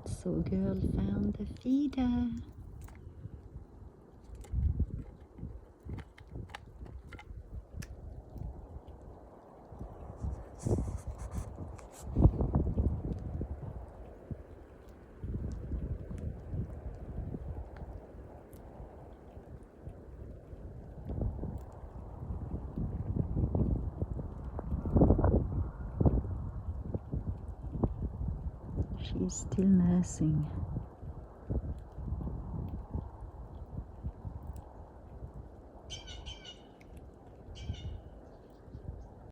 So girl found the feeder. She's still nursing.